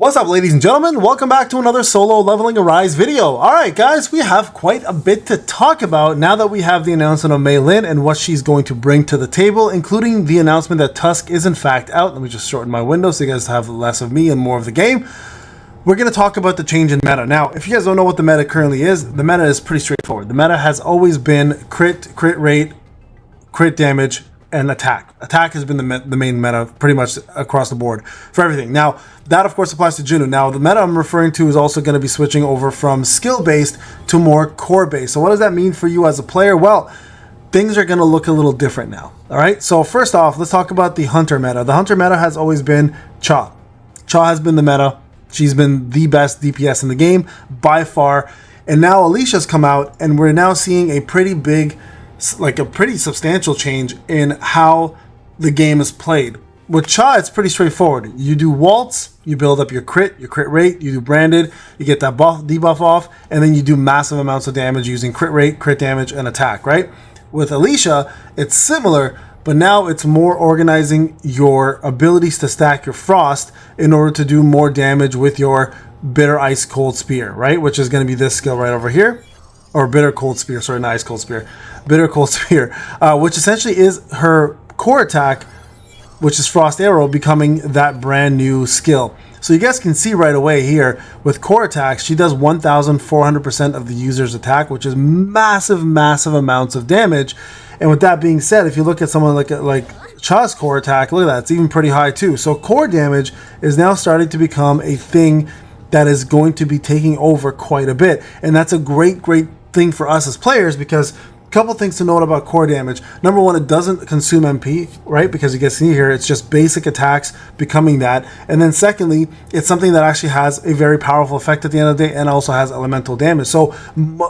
What's up, ladies and gentlemen? Welcome back to another solo leveling Arise video. Alright guys, we have quite a bit to talk about now that we have the announcement of Mayin and what she's going to bring to the table, including the announcement that Tusk is in fact out. Let me just shorten my window so you guys have less of me and more of the game. We're going to talk about the change in meta. Now, if you guys don't know what the meta currently is, the meta is pretty straightforward. The meta has always been crit rate, crit damage, and attack. Attack has been the main meta pretty much across the board for everything. Now, that of course applies to Juno. Now, the meta I'm referring to is also going to be switching over from skill-based to more core-based. So what does that mean for you as a player? Well, things are going to look a little different now. All right, so first off, let's talk about the Hunter meta. The Hunter meta has always been Cha. Cha has been the meta. She's been the best DPS in the game by far. And now Alicia's come out, and we're now seeing a pretty big, like a pretty substantial change in how the game is played. With Cha, it's pretty straightforward. You do waltz, you build up your crit rate, you do branded, you get that debuff off, and then you do massive amounts of damage using crit rate, crit damage, and attack, right? With Alicia, it's similar, but now it's more organizing your abilities to stack your frost in order to do more damage with your bitter ice cold spear, right? Which is going to be this skill right over here. Or bitter cold spear, sorry, not ice cold spear. Bitter cold spear, which essentially is her core attack, which is Frost Arrow, becoming that brand new skill. So you guys can see right away here with core attacks, she does 1,400% of the user's attack, which is massive amounts of damage. And with that being said, if you look at someone like Cha's core attack, look at that, it's even pretty high too. So core damage is now starting to become a thing that is going to be taking over quite a bit. And that's a great thing for us as players, because a couple things to note about core damage. Number one, it doesn't consume MP, right? Because you can see here, it's just basic attacks becoming that. And then secondly, it's something that actually has a very powerful effect at the end of the day and also has elemental damage. So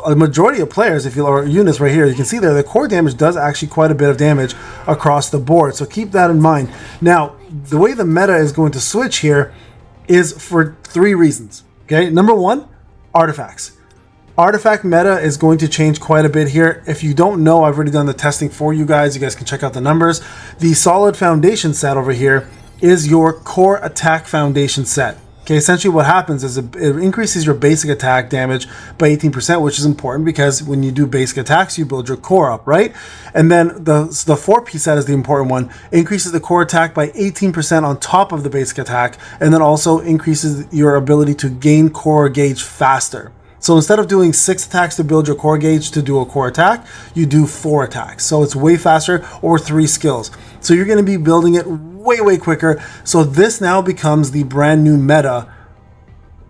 a majority of players, if you or units right here, you can see there, the core damage does actually quite a bit of damage across the board. So keep that in mind. Now, the way the meta is going to switch here is for three reasons. Okay, number one, artifacts. Artifact meta is going to change quite a bit here. If you don't know, I've already done the testing for you guys. You guys can check out the numbers. The solid foundation set over here is your core attack foundation set. Okay, essentially what happens is it increases your basic attack damage by 18%, which is important because when you do basic attacks, you build your core up, right? And then the 4-piece set is the important one. It increases the core attack by 18% on top of the basic attack, and then also increases your ability to gain core gauge faster. So instead of doing 6 attacks to build your core gauge to do a core attack, you do 4 attacks. So it's way faster, or 3 skills. So you're going to be building it way quicker. So this now becomes the brand new meta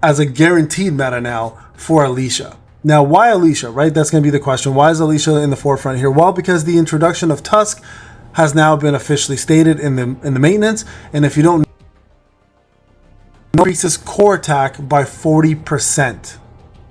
as a guaranteed meta now for Alicia. Now, why Alicia, right? That's going to be the question. Why is Alicia in the forefront here? Well, because the introduction of Tusk has now been officially stated in the maintenance. And if you don't know, it increases core attack by 40%.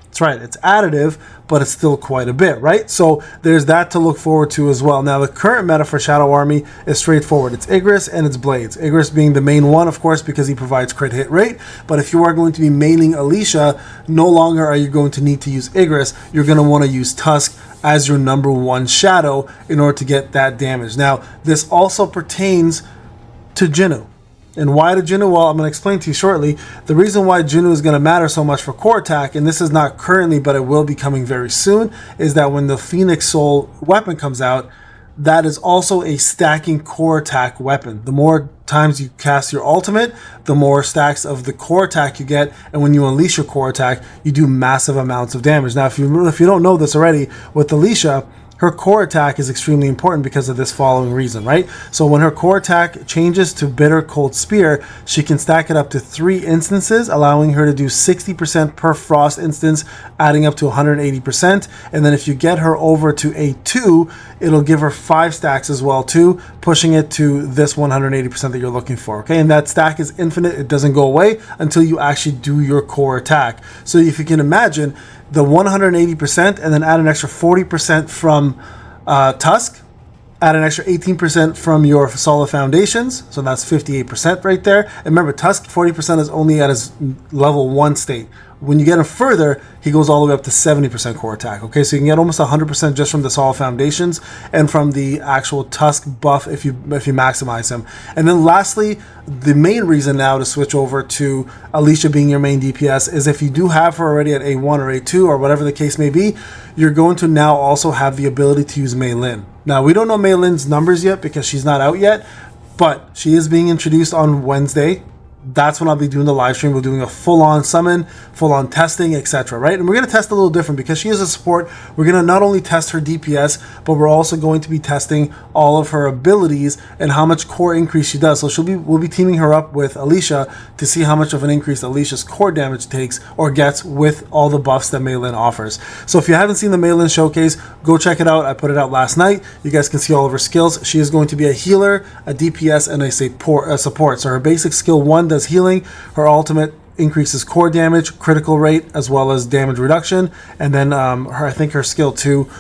That's right, it's additive, but it's still quite a bit, right? So there's that to look forward to as well. Now, the current meta for Shadow Army is straightforward. It's Igris and it's Blades. Igris being the main one, of course, because he provides crit hit rate. But if you are going to be maining Alicia, no longer are you going to need to use Igris. You're going to want to use Tusk as your number one shadow in order to get that damage. Now, this also pertains to Jinnu. And why to Jinnu? Well, I'm going to explain to you shortly. The reason why Jinnu is going to matter so much for core attack, and this is not currently, but it will be coming very soon, is that when the Phoenix Soul weapon comes out, that is also a stacking core attack weapon. The more times you cast your ultimate, the more stacks of the core attack you get, and when you unleash your core attack, you do massive amounts of damage. Now, if you don't know this already, with Alicia, her core attack is extremely important because of this following reason, right? So when her core attack changes to Bitter Cold Spear, she can stack it up to 3 instances, allowing her to do 60% per frost instance, adding up to 180%. And then if you get her over to a 2, it'll give her 5 stacks as well too, pushing it to this 180% that you're looking for, okay? And that stack is infinite. It doesn't go away until you actually do your core attack. So if you can imagine, the 180% and then add an extra 40% from Tusk, add an extra 18% from your solid foundations, so that's 58% right there. And remember, Tusk 40% is only at his level 1 state. When you get him further, he goes all the way up to 70% core attack. Okay, so you can get almost 100% just from the Solid Foundations and from the actual Tusk buff if you maximize him. And then lastly, the main reason now to switch over to Alicia being your main DPS is if you do have her already at A1 or A2 or whatever the case may be, you're going to now also have the ability to use Mayin. Now, we don't know Maylin's numbers yet because she's not out yet, but she is being introduced on Wednesday. That's when I'll be doing the live stream. We're doing a full-on summon, full-on testing, etc. Right? And we're going to test a little different because she is a support. We're going to not only test her DPS, but we're also going to be testing all of her abilities and how much core increase she does. So we'll be teaming her up with Alicia to see how much of an increase Alicia's core damage takes or gets with all the buffs that Mayin offers. So if you haven't seen the Mayin showcase, go check it out. I put it out last night. You guys can see all of her skills. She is going to be a healer, a DPS, and a support. So her basic skill 1 does healing, her ultimate increases core damage, critical rate, as well as damage reduction, and then I think her skill 2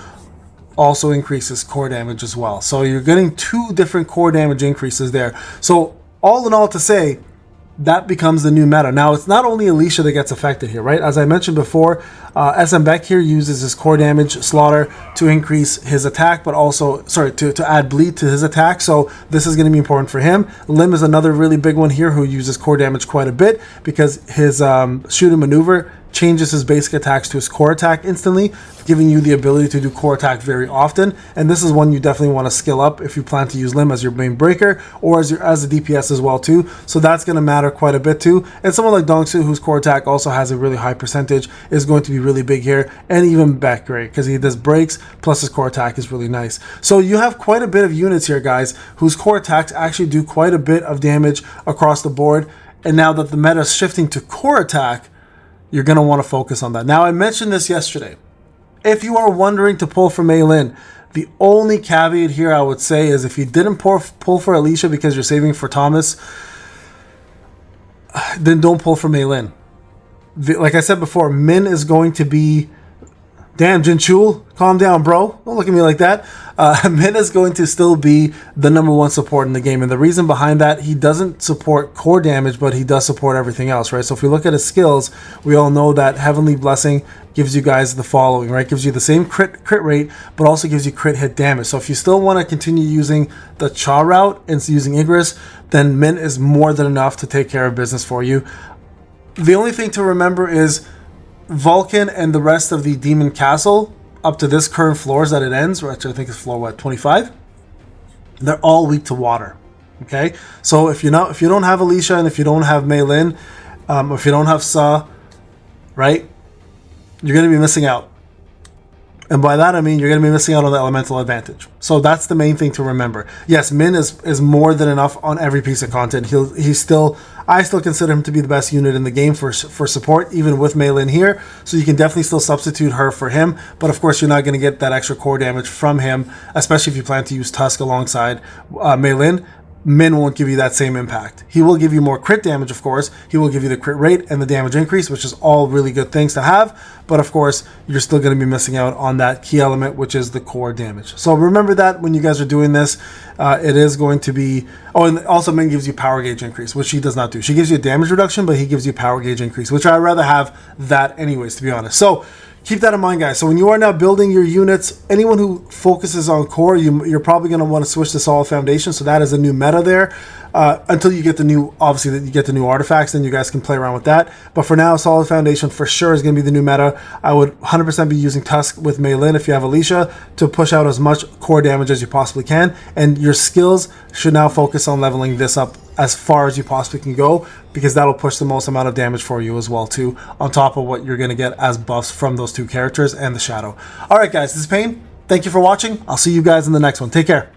also increases core damage as well. So you're getting 2 different core damage increases there. So all in all, to say, that becomes the new meta. Now, it's not only Alicia that gets affected here, right? As I mentioned before, SM Beck here uses his core damage slaughter to increase his attack, but also, to add bleed to his attack. So this is going to be important for him. Lim is another really big one here who uses core damage quite a bit because his shoot and maneuver changes his basic attacks to his core attack instantly, giving you the ability to do core attack very often. And this is one you definitely want to skill up if you plan to use Lim as your main breaker or as a DPS as well too. So that's going to matter quite a bit too. And someone like Dongsu, whose core attack also has a really high percentage, is going to be really big here. And even Beck, right? Because he does breaks plus his core attack is really nice. So you have quite a bit of units here, guys, whose core attacks actually do quite a bit of damage across the board. And now that the meta is shifting to core attack, you're going to want to focus on that. Now, I mentioned this yesterday. If you are wondering to pull for Mayin, the only caveat here I would say is if you didn't pull for Alicia because you're saving for Thomas, then don't pull for Mayin. Like I said before, Min is going to be... Damn, Jinchul, calm down, bro. Don't look at me like that. Min is going to still be the #1 support in the game. And the reason behind that, he doesn't support core damage, but he does support everything else, right? So if we look at his skills, we all know that Heavenly Blessing gives you guys the following, right? Gives you the same crit rate, but also gives you crit hit damage. So if you still want to continue using the Cha route and using Igris, then Min is more than enough to take care of business for you. The only thing to remember is Vulcan and the rest of the Demon Castle, up to this current floors that it ends, which I think is floor 25, they're all weak to water. Okay, so if you don't have Alicia and if you don't have Mayin, if you don't have Sa, right, you're going to be missing out. And by that I mean you're going to be missing out on the elemental advantage. So that's the main thing to remember. Yes, Min is more than enough on every piece of content. I still consider him to be the best unit in the game for support, even with Mayin here. So you can definitely still substitute her for him. But of course, you're not going to get that extra core damage from him, especially if you plan to use Tusk alongside Mayin. Min won't give you that same impact. He will give you more crit damage, of course. He will give you the crit rate and the damage increase, which is all really good things to have. But of course, you're still going to be missing out on that key element, which is the core damage. So remember that when you guys are doing this, it is going to be... Oh, and also Min gives you power gauge increase, which she does not do. She gives you a damage reduction, but he gives you power gauge increase, which I'd rather have that anyways, to be honest. So keep that in mind, guys. So when you are now building your units, anyone who focuses on core, you're probably going to want to switch to Solid Foundation. So that is a new meta there. Until you get the new, obviously, you get the new artifacts, then you guys can play around with that. But for now, Solid Foundation for sure is going to be the new meta. I would 100% be using Tusk with Mayin if you have Alicia to push out as much core damage as you possibly can. And your skills should now focus on leveling this up as far as you possibly can go, because that'll push the most amount of damage for you as well too, on top of what you're going to get as buffs from those 2 characters and the Shadow. All right, guys, this is Payne. Thank you for watching. I'll see you guys in the next one. Take care.